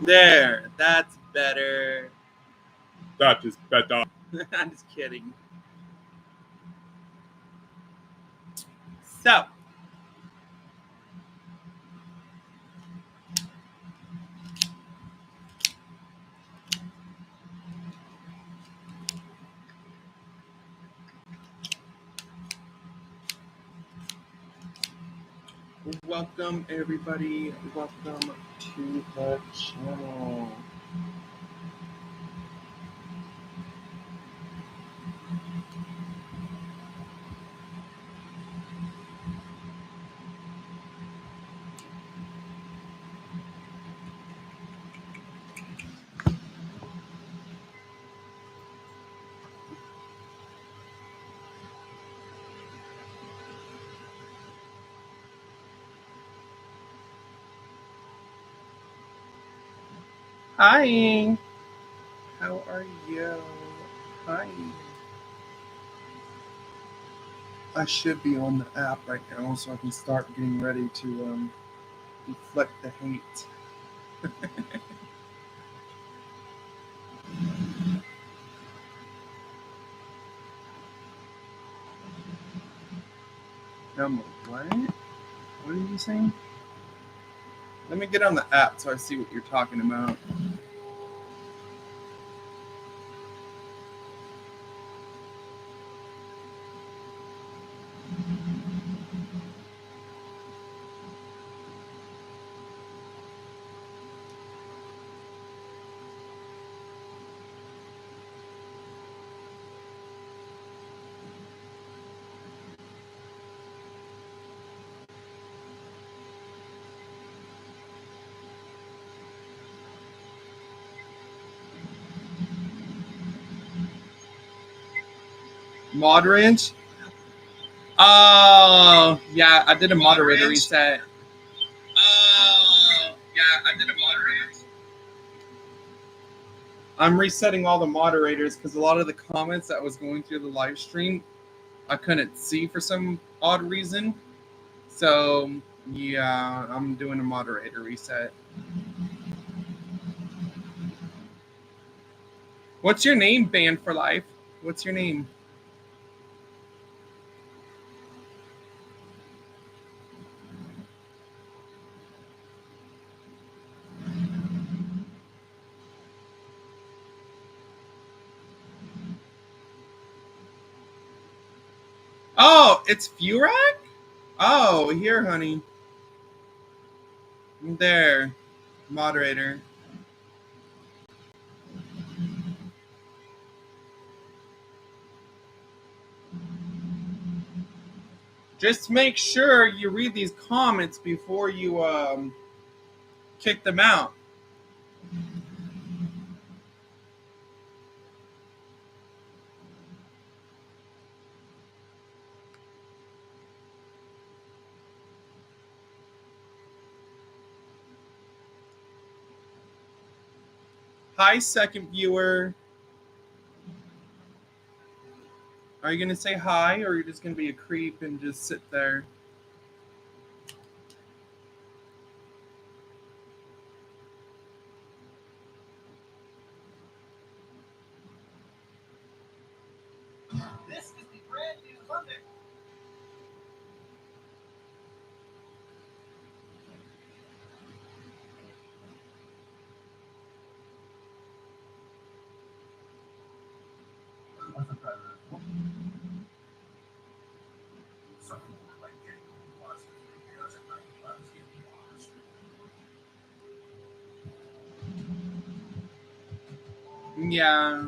There, that's better. That is better. I'm just kidding. So, welcome everybody. Welcome to the channel. Hi. How are you? Hi. I should be on the app right now so I can start getting ready to deflect the hate. What? What are you saying? Let me get on the app so I see what you're talking about. Moderate? Oh, yeah, I did a moderator reset. Oh, yeah, I did a moderator. I'm resetting all the moderators because a lot of the comments that was going through the live stream, I couldn't see for some odd reason. So, yeah, I'm doing a moderator reset. What's your name, Banned for Life? What's your name? Oh, it's Furak? Oh, here, honey. There. Moderator. Just make sure you read these comments before you kick them out. Hi, second viewer. Are you going to say hi, or are you just going to be a creep and just sit there? This is the brand new Thunder. Yeah.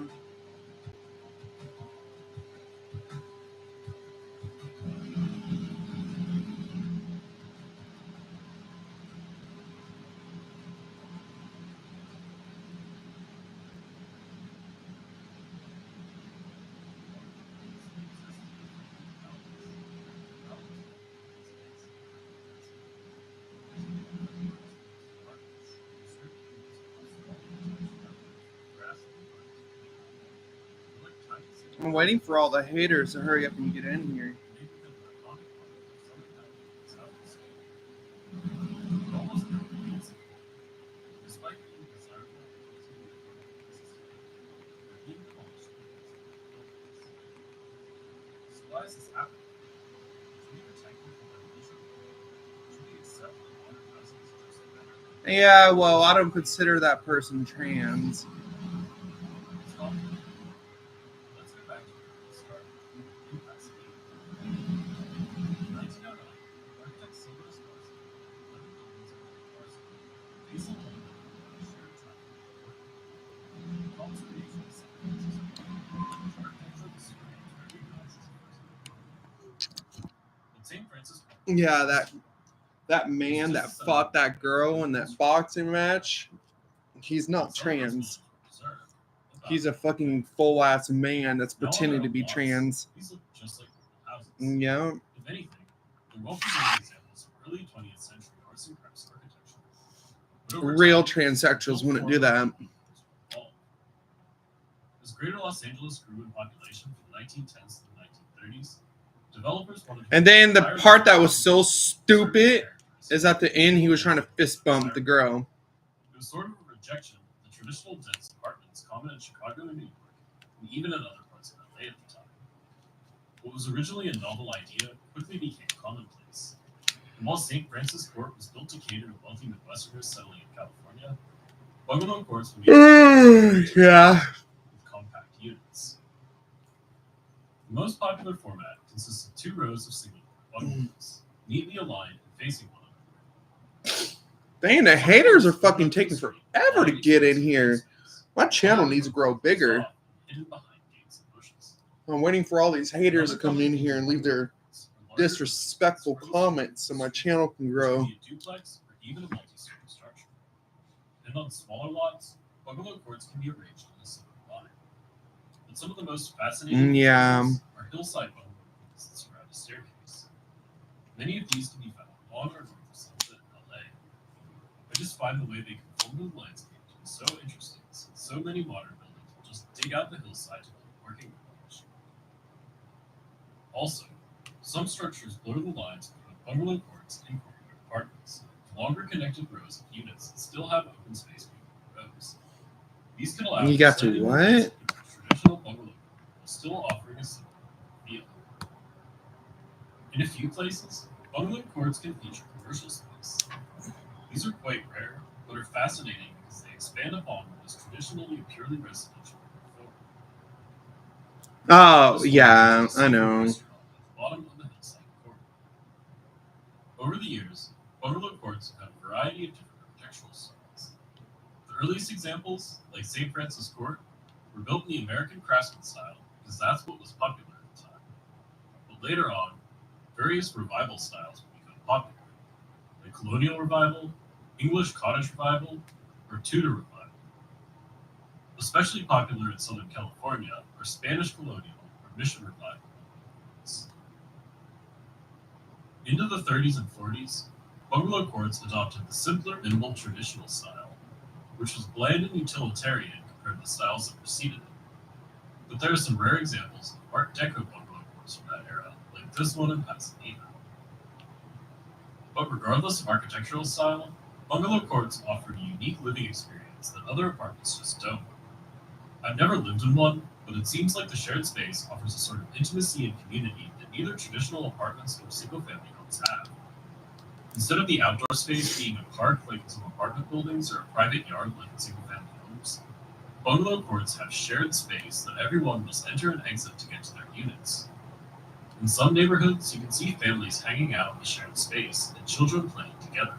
I'm waiting for all the haters to hurry up and get in here. Why is this happening? Should we protect them from evolution? Should we accept that modern cousins are just better than Yeah, well, I don't consider that person trans. it's complicated? Let's go back to where we started. In Pasadena. In 1909, architect Silvers Garza led the buildings of the Garza facing one another on a shared traffic network. He called to creation of San Francisco, which architecture was recognized as first. But St. Francis Park Yeah, that man that fought that girl in that boxing match, he's not trans. He's a fucking full ass man that's pretending to be trans. These look just like normal houses. Yeah. If anything, they're well presented examples of early 20th century arts and crafts architecture. But over Real time, transsexuals wouldn't do that. As Greater Los Angeles grew in population from the 1910s to the 1930s, developers wanted to And then the entirely part that was so certain stupid characteristics. is at the end he was trying to fist bump the girl. It was sort of a rejection of the traditional dense apartments common in Chicago and New York, and even in other parts of LA at the time. What was originally a novel idea quickly became commonplace. And while St. Francis Court was built to cater to wealthy Midwesterners settling in California, Bungalow Courts would be Yeah. with compact units. The most popular format consists of 2 rows of single bungalows, neatly aligned and facing one another. Dang, the haters are fucking taking forever to get in here. My channel needs to grow bigger. Hidden behind gates and bushes. I'm waiting for all these haters to come in here and leave their disrespectful comments so my channel can grow. It could be a duplex or even a multi-story structure. And on smaller lots, bungalow courts can be arranged in a single line. But some of the most fascinating Yeah. examples are hillside bungalows that surround a staircase. Many of these can be found on or north of Sunset in LA. I just find the way they conform to the landscape to be so interesting, since so many modern buildings will just dig out the hillside to build a parking garage. Also, some structures blur the lines between bungalow courts and courtyard apartments, with longer connected rows of units that still have open space between the rows. These can allow You got to slightly more what? space in a traditional bungalow court while still offering a similar feel. In a few places, bungalow courts can feature commercial space. These are quite rare, but are fascinating because they expand upon what is traditionally a purely residential form. Oh, This yeah, is a I single know. restaurant at the bottom of the hillside corridor. Over the years, bungalow courts have had a variety of different architectural styles. The earliest examples, like St. Francis Court, were built in the American craftsman style because that's what was popular at the time. But later on, various revival styles would become popular. The Colonial Revival, English Cottage Revival, or Tudor Revival. Especially popular in Southern California are Spanish Colonial or Mission Revival. Into the 30s and 40s, bungalow courts adopted the simpler, minimal traditional style, which was bland and utilitarian compared to the styles that preceded it. But there are some rare examples of Art Deco bungalow courts from that era, like this one in Pasadena. But regardless of architectural style, bungalow courts offer a unique living experience that other apartments just don't. I've never lived in one, but it seems like the shared space offers a sort of intimacy and community that neither traditional apartments nor single-family homes have. Instead of the outdoor space being a park like in some apartment buildings or a private yard like in single-family homes, bungalow courts have shared space that everyone must enter and exit to get to their units. In some neighborhoods, you can see families hanging out in the shared space and children playing together.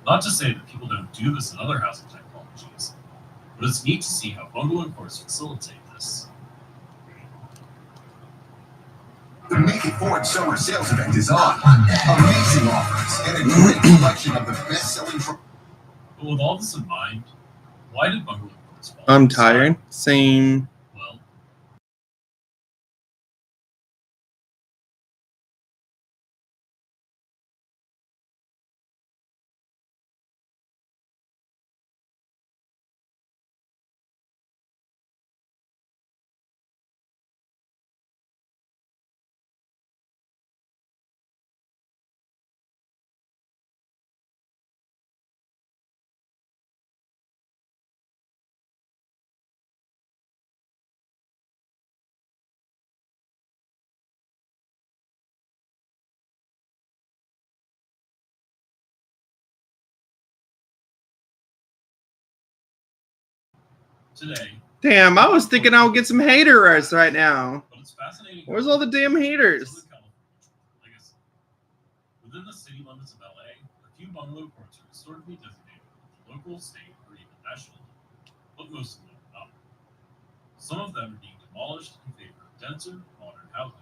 Not to say that people don't do this in other housing typologies, but it's neat to see how bungalow courts facilitate this. The Make It Forward Summer Sales Event is on. Amazing offers and a great selection of the best-selling. But with all this in mind, why did bungalow courts fall? I'm tired. Same. Today, Damn, I was thinking I would get some haters right now. but it's fascinating. Where's all the damn haters? Southern California legacy. Within the city limits of LA, a few bungalow courts are historically designated at the local, state, or even national level, but most of them are not. Some of them are being demolished in favor of denser, modern housing.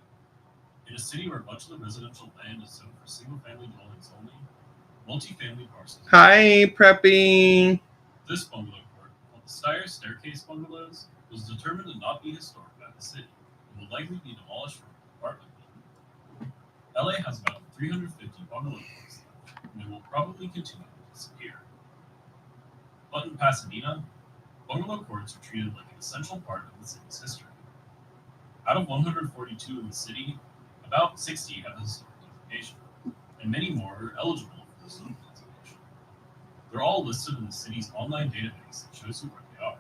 In a city where much of the residential land is zoned for single-family dwellings only, multi-family parcels. Hi, Preppy. This bungalow court, called the Steyer Staircase Bungalows, was determined to not be historic by the city and will likely be demolished for apartment building. LA has about 350 bungalow courts left, and they will probably continue to disappear. But in Pasadena, bungalow courts are treated like an essential part of the city's history. Out of 142 in the city, about 60 have a historic designation, and many more are eligible for the historic designation. They're all listed in the city's online database that shows you where they are.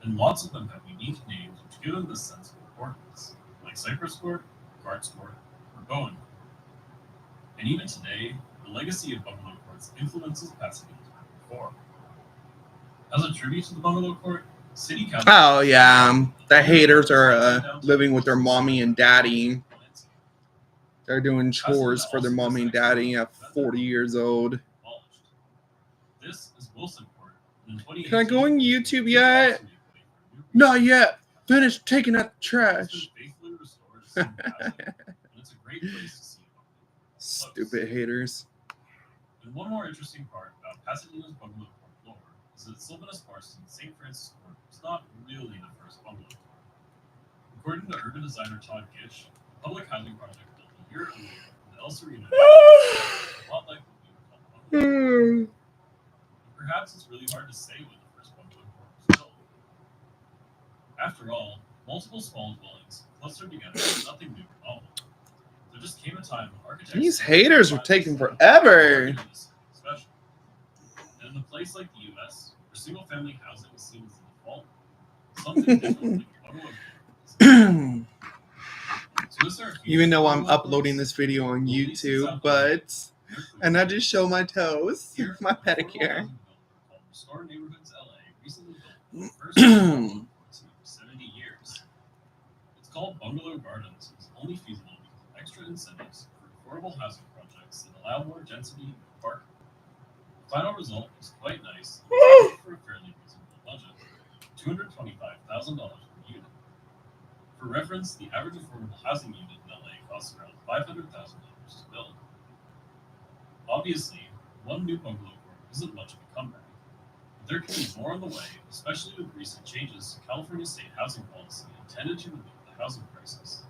And lots of them have unique names which give them this sense of importance, like Cypress Court, Carts Court, or Bowen Court. And even today, the legacy of bungalow courts influences Pasadena's reform. As a tribute to the bungalow court, City Council. Oh, yeah. The haters are living with their mommy and daddy. They're doing chores for their mommy and daddy at 40 years old. This is Wilson Court. Can I go on YouTube yet? Not yet. Finish taking out the trash. Stupid haters. And one more interesting part about Pasadena's bungalow court lore is that Sylvanus Parsons' St. Francis Court was not really the first bungalow court. According to urban designer Todd Gish, a public housing project built a year earlier in the El Sereno, a lot like what we would call bungalow. Perhaps it's really hard to say when the first bungalow court was built. After all, multiple small dwellings clustered together is nothing new or novel. There just came a time when architects. These haters are taking forever. Special. And in a place like the U.S., where single-family housing is seen as the default, something different like bungalow. Even though I'm uploading this video on YouTube, and I just show my toes, my pedicure. Restore Neighborhoods LA recently built the first bungalow courts in over 70 years. It's called Bungalow Gardens and is only feasible because of extra incentives for affordable housing projects that allow more density and parking. The final result is quite nice for a fairly reasonable budget, $225,000 per unit. For reference, the average affordable housing unit in LA costs around $500,000 to build. Obviously, one new bungalow court isn't much of a comeback, but there can be more on the way, especially with recent changes to California state housing policy intended to remove the housing crisis.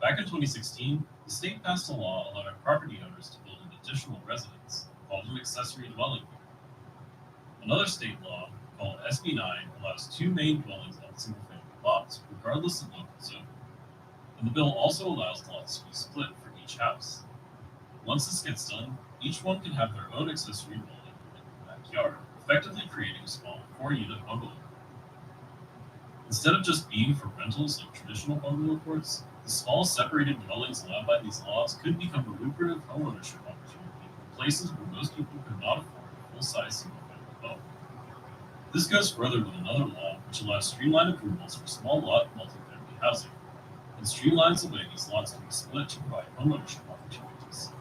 Back in 2016, the state passed a law allowing property owners to build an additional residence, called an accessory dwelling unit. Another state law, called SB 9, allows two main dwellings on single-family lots, regardless of local zoning. And the bill also allows lots to be split for each house. Once this gets done, each one can have their own accessory dwelling in the backyard, effectively creating a small 4-unit bungalow. Instead of just being for rentals like traditional bungalow courts, the small separated dwellings allowed by these laws could become a lucrative homeownership opportunity in places where most people could not afford a full-size single-family home. This goes further with another law which allows streamlined approvals for small lot multifamily housing, and streamlines the way these lots can be split to provide homeownership opportunities.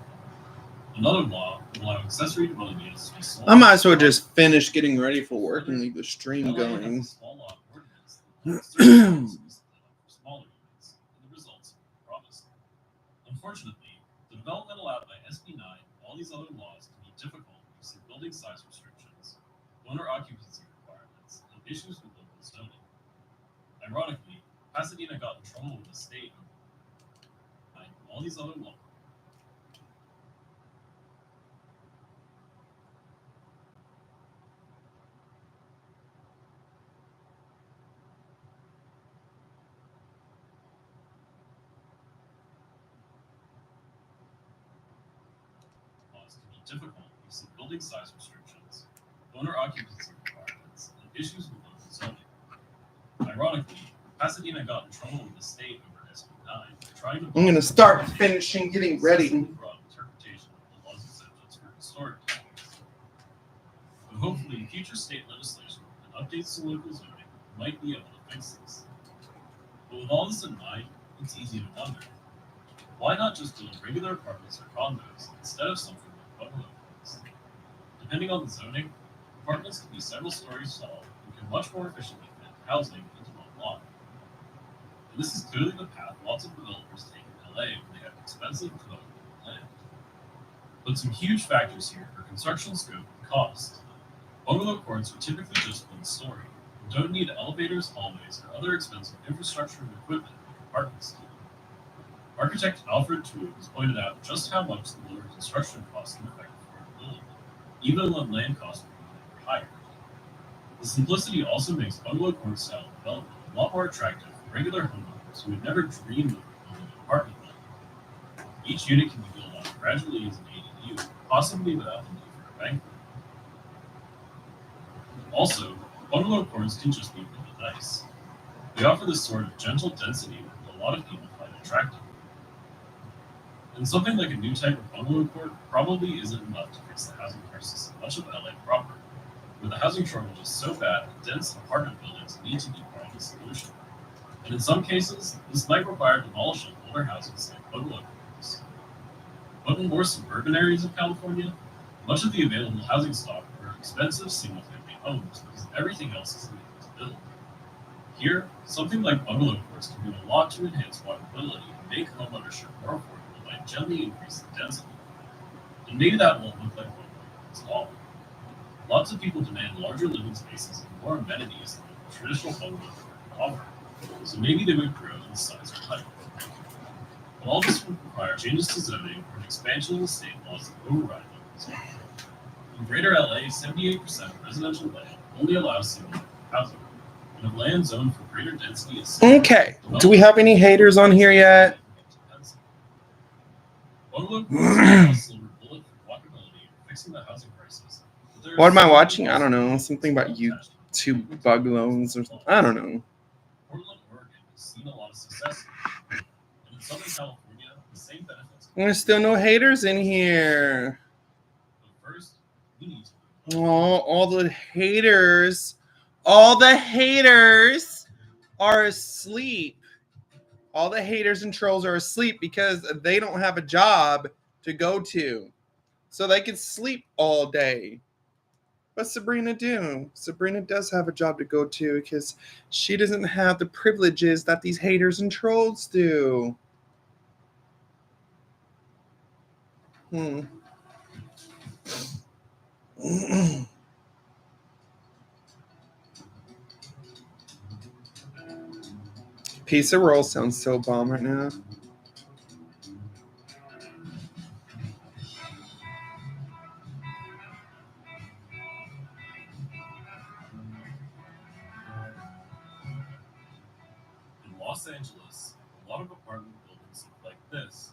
Another law will allow accessory dwelling units to be sold. I might as well just finish getting ready for work and leave the stream going. Small lot ordinance that allows certain houses to be split up for smaller units, and the results are promising. Unfortunately, the development allowed by SB 9 and all these other laws can be difficult because of building size restrictions, owner occupancy requirements, and issues with local zoning. Ironically, Pasadena got in trouble with the state and all these other laws. Difficult because of building size restrictions, owner occupancy requirements, and issues with local zoning. Ironically, Pasadena got in trouble with the state over SB 9 for trying to. I'm gonna start finishing getting ready. Broad interpretation of the law's exemptions for historic dwellings. But hopefully, future state legislation and updates to local zoning might be able to fix this. But with all this in mind, it's easy to wonder, why not just build regular apartments or condos instead of something like bungalow courts? Depending on the zoning, apartments can be several stories tall and can much more efficiently fit housing into one lot. And this is clearly the path lots of developers take in LA when they have expensive development land. But some huge factors here are construction scope and cost. Bungalow courts are typically just one story and don't need elevators, hallways, or other expensive infrastructure and equipment like apartments do. Architect Alfred Toole has pointed out just how much the lower construction costs can affect affordability, even when land costs are higher. The simplicity also makes bungalow court style development a lot more attractive for regular homeowners who would never dream of building an apartment building. Each unit can be built out gradually as an ADU, possibly without the need for a bank loan. Also, bungalow courts can just be really nice. They offer this sort of gentle density that a lot of people find attractive. And something like a new type of bungalow court probably isn't enough to fix the housing crisis in much of LA proper, where the housing shortage is so bad that dense apartment buildings need to be part of the solution. And in some cases, this might require demolishing older houses like bungalow courts. But in more suburban areas of California, much of the available housing stock are expensive single-family homes because everything else is needed to build. Here, something like bungalow courts can do a lot to enhance walkability and make homeownership more affordable by gently increasing density. And maybe that won't look like bungalow courts at all. Lots of people demand larger living spaces and more amenities than the traditional bungalow court can offer, so maybe they would grow in size or type. But all this would require changes to zoning or an expansion of the state laws that override them. In Greater LA, 78% of residential land only allows single-family housing. And if land zoned for greater density is Okay. Do we have any haters on here yet? Bungalow courts are a silver bullet for walkability and fixing the housing crisis. What am I watching? I don't know. Something about YouTube bungalows or I don't know. Portland, Oregon has seen a lot of success. And in Southern California, the same benefits. There's still no haters in here. But first, we need to Oh, all the haters. All the haters are asleep. All the haters and trolls are asleep because they don't have a job to go to. So they can sleep all day. But Sabrina do. Sabrina does have a job to go to because she doesn't have the privileges that these haters and trolls do. Pizza roll sounds so bomb right now. In Los Angeles, a lot of apartment buildings look like this.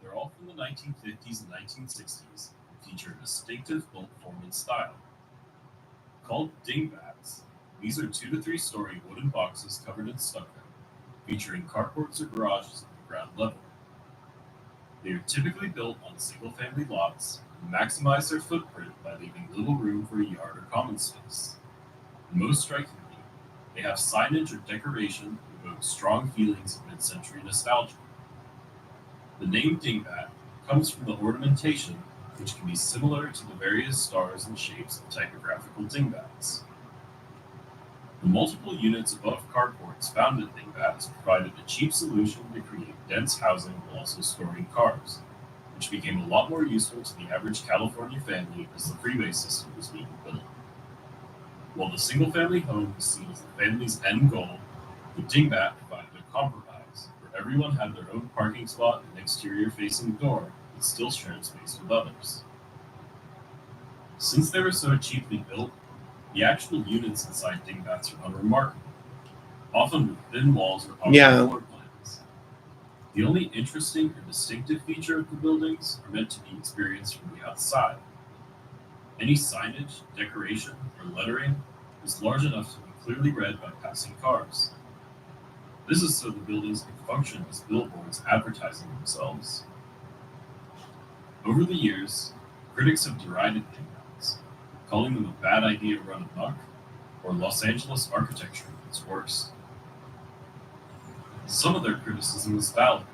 They're all from the 1950s and 1960s and feature a distinctive built form and style. Called Dingbats, these are 2 to 3 story wooden boxes covered in stucco, featuring carports or garages at the ground level. They are typically built on single-family lots and maximize their footprint by leaving little room for a yard or common space. And most strikingly, they have signage or decoration that evoke strong feelings of mid-century nostalgia. The name Dingbat comes from the ornamentation, which can be similar to the various stars and shapes of typographical dingbats. The multiple units above carports found at Dingbats provided a cheap solution to create dense housing while also storing cars, which became a lot more useful to the average California family as the freeway system was being built. While the single-family home was seen as the family's end goal, the Dingbat provided a compromise, where everyone had their own parking spot and exterior-facing door, but still shared space with others. Since they were so cheaply built, the actual units inside Dingbats are unremarkable, often with thin walls or awkward floor plans. The only interesting or distinctive feature of the buildings are meant to be experienced from the outside. Any signage, decoration, or lettering is large enough to be clearly read by passing cars. This is so the buildings can function as billboards advertising themselves. Over the years, critics have derided Dingbats, calling them a bad idea run amok, or Los Angeles architecture at its worst. Some of their criticism is valid.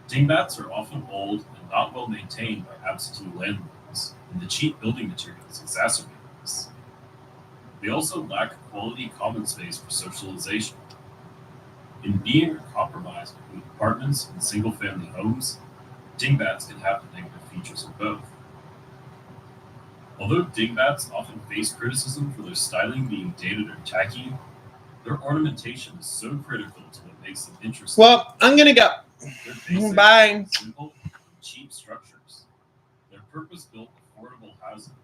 Dingbats are often old and not well maintained by absentee landlords, and the cheap building materials exacerbate this. They also lack quality common space for socialization. In being a compromise between apartments and single-family homes, dingbats can have the negative features of both. Although dingbats often face criticism for their styling being dated or tacky, their ornamentation is so critical to what makes them interesting. Well, I'm gonna go. They're basic, Bye. simple, and cheap structures. They're purpose-built, affordable housing